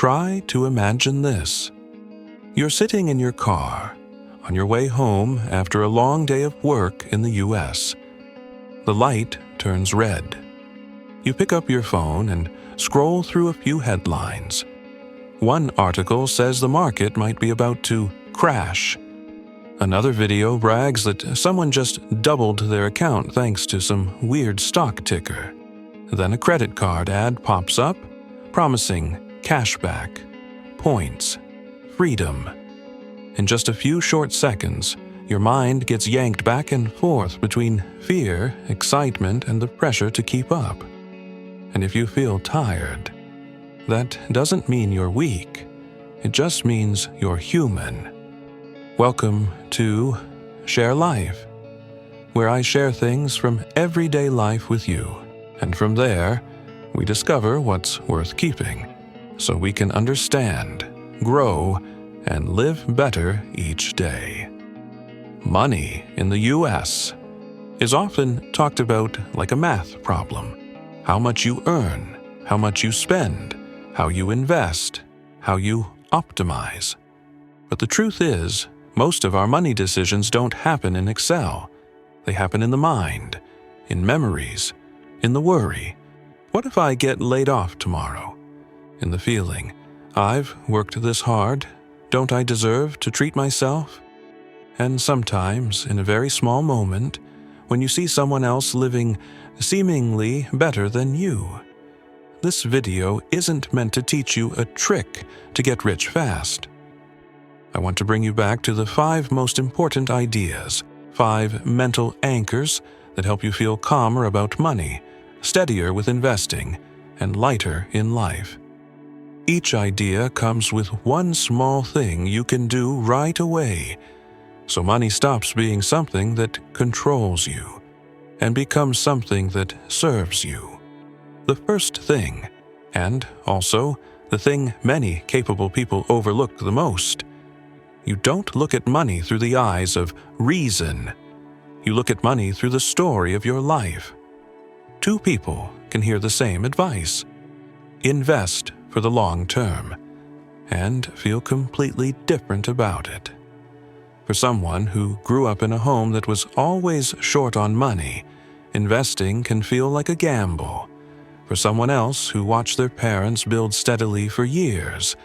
try to imagine this. You're sitting in your car on your way home after a long day of work in the US. The light turns red. You pick up your phone and scroll through a few headlines. One article says the market might be about to crash. Another video brags that someone just doubled their account thanks to some weird stock ticker. Then a credit card ad pops up, promising cashback, points, freedom. In just a few short seconds, your mind gets yanked back and forth between fear, excitement, and the pressure to keep up. And if you feel tired, that doesn't mean you're weak. It just means you're human. Welcome to Share Life, where I share things from everyday life with you. And from there, we discover what's worth keeping, so we can understand, grow, and live better each day. Money in the US is often talked about like a math problem. How much you earn, how much you spend, how you invest, how you optimize. But the truth is, most of our money decisions don't happen in Excel. They happen in the mind, in memories, in the worry. What if I get laid off tomorrow? In the feeling, I've worked this hard, don't I deserve to treat myself? And sometimes, in a very small moment, when you see someone else living seemingly better than you. This video isn't meant to teach you a trick to get rich fast. I want to bring you back to the 5 most important ideas, 5 mental anchors that help you feel calmer about money, steadier with investing, and lighter in life. Each idea comes with one small thing you can do right away, so money stops being something that controls you and becomes something that serves you. The first thing, and also the thing many capable people overlook the most, you don't look at money through the eyes of reason. You look at money through the story of your life. 2 people can hear the same advice. Invest for the long term, and feel completely different about it. For someone who grew up in a home that was always short on money, investing can feel like a gamble. For someone else who watched their parents build steadily for years,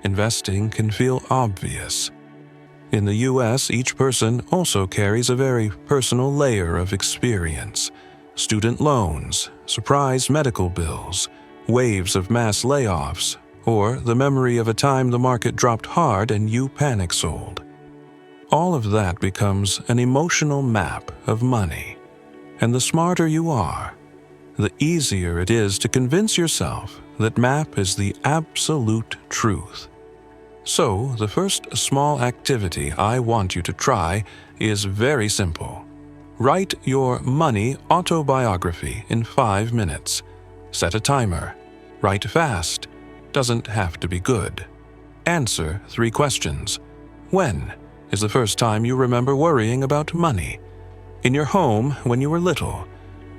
investing can feel obvious. In the US, each person also carries a very personal layer of experience. Student loans, surprise medical bills, waves of mass layoffs, or the memory of a time the market dropped hard and you panic sold. All of that becomes an emotional map of money. And the smarter you are, the easier it is to convince yourself that map is the absolute truth. So, the first small activity I want you to try is very simple. Write your money autobiography in 5 minutes. Set a timer. Write fast. Doesn't have to be good. Answer 3 questions. When is the first time you remember worrying about money? In your home when you were little,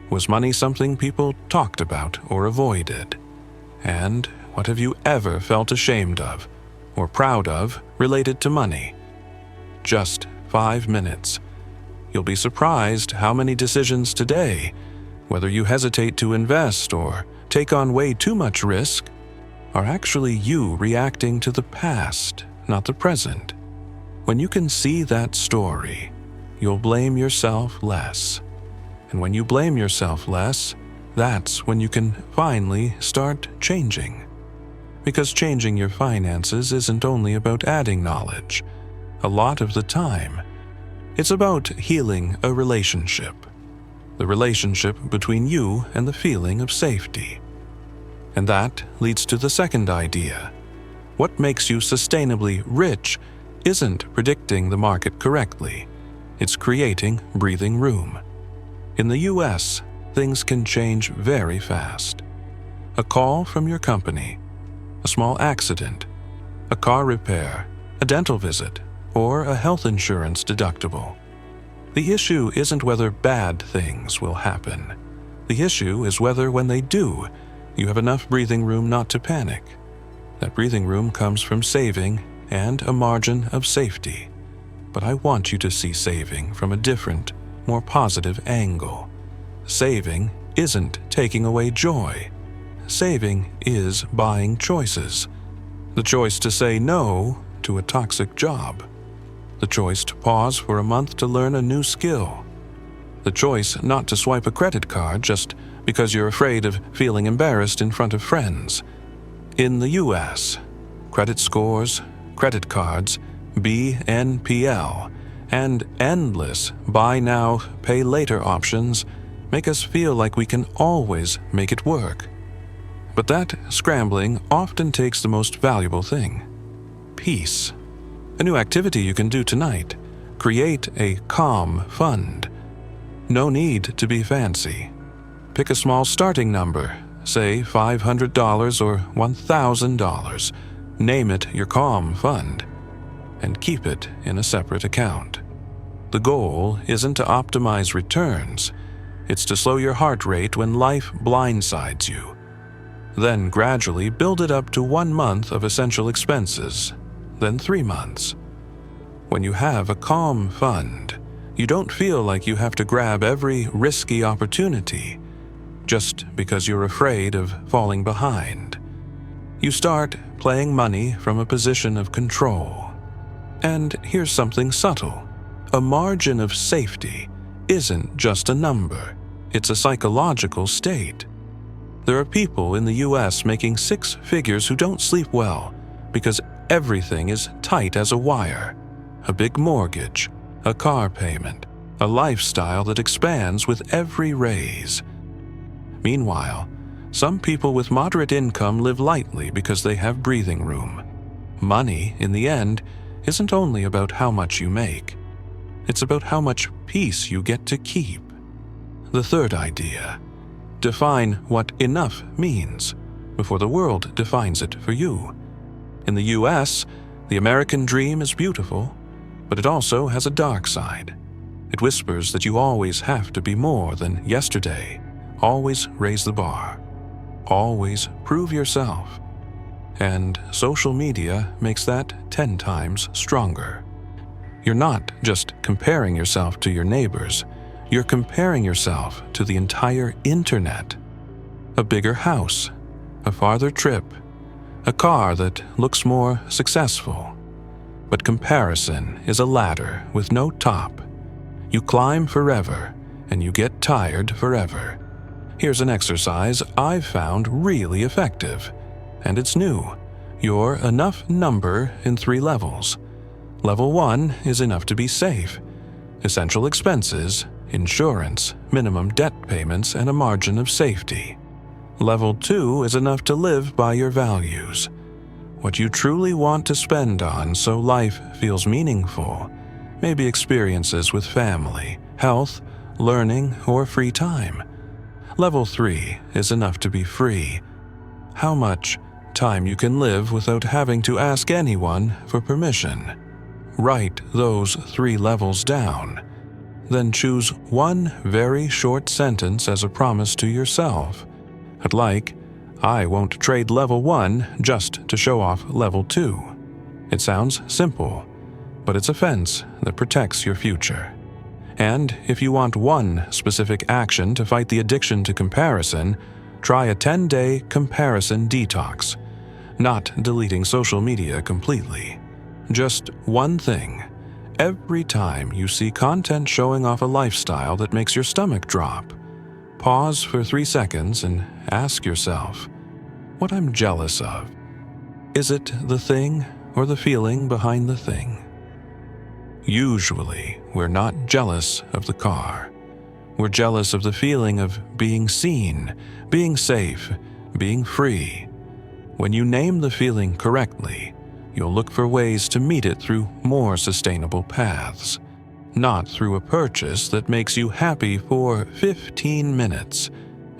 was money something people talked about or avoided? And what have you ever felt ashamed of or proud of related to money? Just 5 minutes. You'll be surprised how many decisions today, whether you hesitate to invest or take on way too much risk, are actually you reacting to the past, not the present. When you can see that story, you'll blame yourself less. And when you blame yourself less, that's when you can finally start changing. Because changing your finances isn't only about adding knowledge. A lot of the time, it's about healing a relationship. The relationship between you and the feeling of safety. And that leads to the second idea. What makes you sustainably rich isn't predicting the market correctly. It's creating breathing room. In the US, things can change very fast. A call from your company, a small accident, a car repair, a dental visit, or a health insurance deductible. The issue isn't whether bad things will happen. The issue is whether, when they do, you have enough breathing room not to panic. That breathing room comes from saving and a margin of safety. But I want you to see saving from a different, more positive angle. Saving isn't taking away joy. Saving is buying choices. The choice to say no to a toxic job. The choice to pause for a month to learn a new skill. The choice not to swipe a credit card just because you're afraid of feeling embarrassed in front of friends. In the US, credit scores, credit cards, BNPL, and endless buy now, pay later options make us feel like we can always make it work. But that scrambling often takes the most valuable thing: peace. A new activity you can do tonight: create a calm fund. No need to be fancy. Pick a small starting number, say $500 or $1,000. Name it your calm fund, and keep it in a separate account. The goal isn't to optimize returns. It's to slow your heart rate when life blindsides you. Then gradually build it up to 1 month of essential expenses, then 3 months. When you have a calm fund, you don't feel like you have to grab every risky opportunity just because you're afraid of falling behind. You start playing money from a position of control. And here's something subtle. A margin of safety isn't just a number. It's a psychological state. There are people in the US making 6 figures who don't sleep well because everything is tight as a wire. A big mortgage, a car payment, a lifestyle that expands with every raise. Meanwhile, some people with moderate income live lightly because they have breathing room. Money, in the end, isn't only about how much you make. It's about how much peace you get to keep. The third idea: define what enough means before the world defines it for you. In the US, the American dream is beautiful, but it also has a dark side. It whispers that you always have to be more than yesterday, always raise the bar, always prove yourself. And social media makes that 10 times stronger. You're not just comparing yourself to your neighbors, you're comparing yourself to the entire internet. A bigger house, a farther trip, a car that looks more successful. But comparison is a ladder with no top. You climb forever, and you get tired forever. Here's an exercise I've found really effective, and it's new. You're enough number in 3 levels. Level 1 is enough to be safe. Essential expenses, insurance, minimum debt payments, and a margin of safety. Level 2 is enough to live by your values. What you truly want to spend on so life feels meaningful. Maybe experiences with family, health, learning, or free time. Level 3 is enough to be free. How much time you can live without having to ask anyone for permission. Write those 3 levels down. Then choose one very short sentence as a promise to yourself. Like, I won't trade level 1 just to show off level 2. It sounds simple, but it's a fence that protects your future. And if you want one specific action to fight the addiction to comparison, try a 10-day comparison detox. Not deleting social media completely. Just one thing. Every time you see content showing off a lifestyle that makes your stomach drop, pause for 3 seconds and ask yourself, what I'm jealous of. Is it the thing or the feeling behind the thing? Usually, we're not jealous of the car. We're jealous of the feeling of being seen, being safe, being free. When you name the feeling correctly, you'll look for ways to meet it through more sustainable paths, not through a purchase that makes you happy for 15 minutes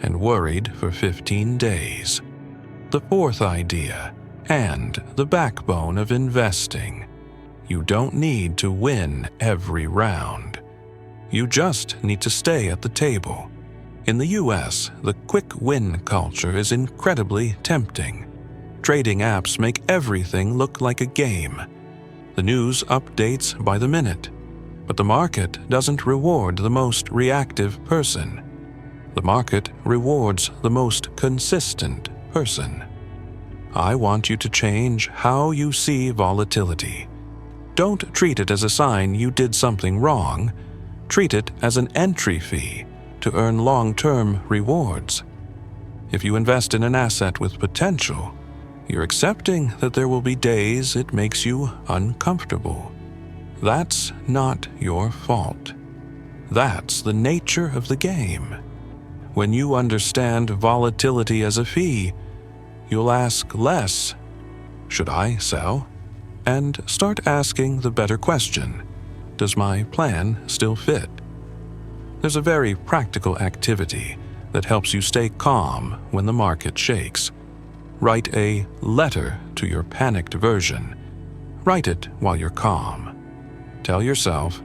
and worried for 15 days. The fourth idea, and the backbone of investing. You don't need to win every round. You just need to stay at the table. In the US, the quick win culture is incredibly tempting. Trading apps make everything look like a game. The news updates by the minute, but the market doesn't reward the most reactive person. The market rewards the most consistent person. I want you to change how you see volatility. Don't treat it as a sign you did something wrong. Treat it as an entry fee to earn long-term rewards. If you invest in an asset with potential, you're accepting that there will be days it makes you uncomfortable. That's not your fault. That's the nature of the game. When you understand volatility as a fee, you'll ask less, "Should I sell?" and start asking the better question, "Does my plan still fit?" There's a very practical activity that helps you stay calm when the market shakes. Write a letter to your panicked version. Write it while you're calm. Tell yourself,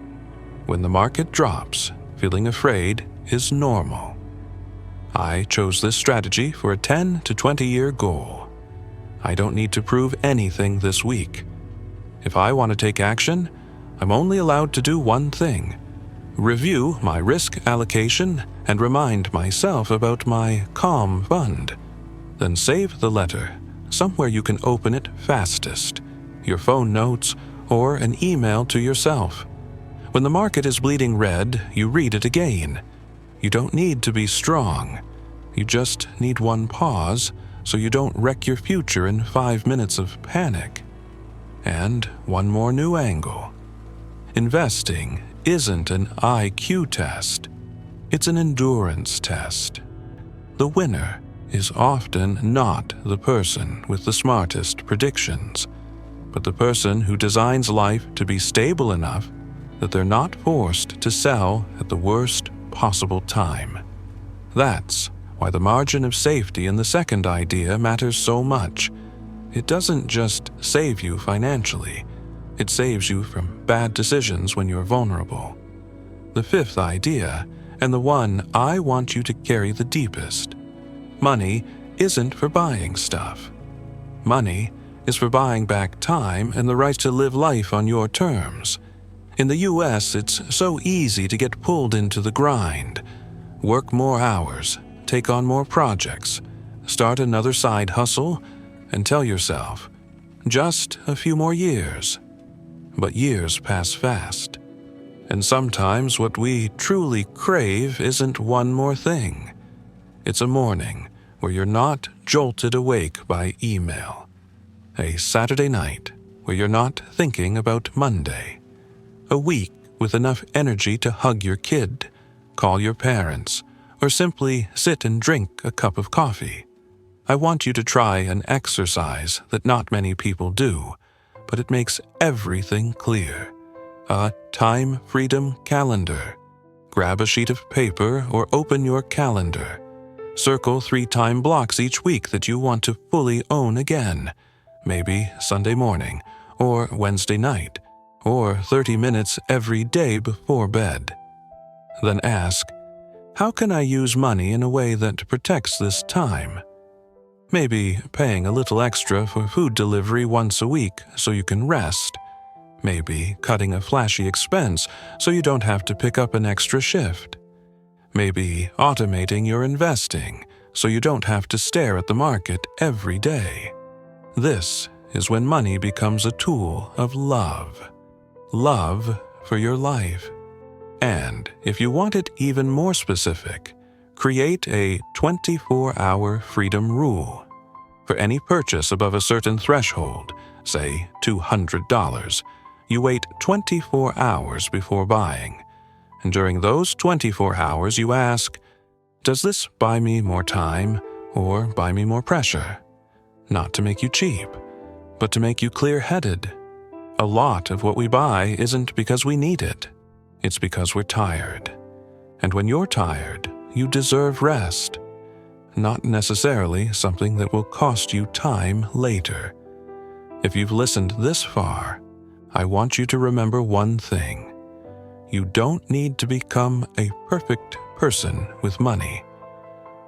when the market drops, feeling afraid is normal. I chose this strategy for a 10 to 20-year goal. I don't need to prove anything this week. If I want to take action, I'm only allowed to do one thing: review my risk allocation and remind myself about my calm fund. Then save the letter somewhere you can open it fastest, your phone notes or an email to yourself. When the market is bleeding red, you read it again. You don't need to be strong. You just need one pause so you don't wreck your future in 5 minutes of panic. And one more new angle. Investing isn't an IQ test. It's an endurance test. The winner is often not the person with the smartest predictions, but the person who designs life to be stable enough that they're not forced to sell at the worst possible time. That's why the margin of safety in the second idea matters so much. It doesn't just save you financially, it saves you from bad decisions when you're vulnerable. The fifth idea, and the one I want you to carry the deepest: money isn't for buying stuff. Money is for buying back time and the right to live life on your terms. In the US, it's so easy to get pulled into the grind. Work more hours, take on more projects, start another side hustle, and tell yourself, just a few more years. But years pass fast. And sometimes what we truly crave isn't one more thing. It's a morning where you're not jolted awake by email. A Saturday night where you're not thinking about Monday. A week with enough energy to hug your kid, call your parents, or simply sit and drink a cup of coffee. I want you to try an exercise that not many people do, but it makes everything clear. A time freedom calendar. Grab a sheet of paper or open your calendar. Circle 3 time blocks each week that you want to fully own again. Maybe Sunday morning, or Wednesday night, or 30 minutes every day before bed. Then ask, how can I use money in a way that protects this time? Maybe paying a little extra for food delivery once a week so you can rest. Maybe cutting a flashy expense so you don't have to pick up an extra shift. Maybe automating your investing so you don't have to stare at the market every day. This is when money becomes a tool of love. Love for your life. And if you want it even more specific, create a 24-hour freedom rule. For any purchase above a certain threshold, say $200, you wait 24 hours before buying. And during those 24 hours you ask, does this buy me more time or buy me more pressure? Not to make you cheap, but to make you clear-headed. A lot of what we buy isn't because we need it. It's because we're tired. And when you're tired, you deserve rest. Not necessarily something that will cost you time later. If you've listened this far, I want you to remember one thing. You don't need to become a perfect person with money.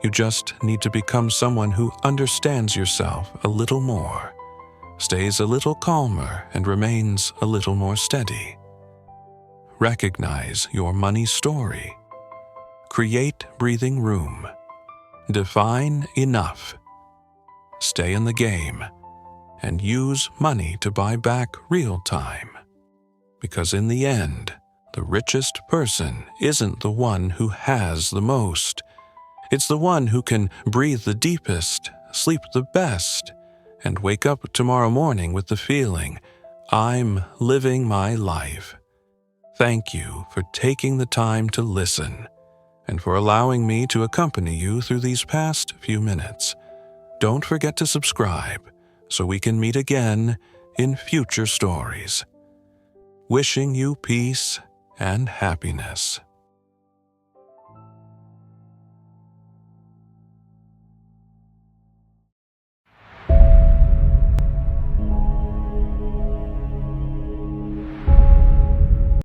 You just need to become someone who understands yourself a little more, stays a little calmer, and remains a little more steady. Recognize your money story. Create breathing room. Define enough. Stay in the game, and use money to buy back real time. Because in the end, the richest person isn't the one who has the most. It's the one who can breathe the deepest, sleep the best, and wake up tomorrow morning with the feeling, I'm living my life. Thank you for taking the time to listen, and for allowing me to accompany you through these past few minutes. Don't forget to subscribe so we can meet again in future stories. Wishing you peace and happiness.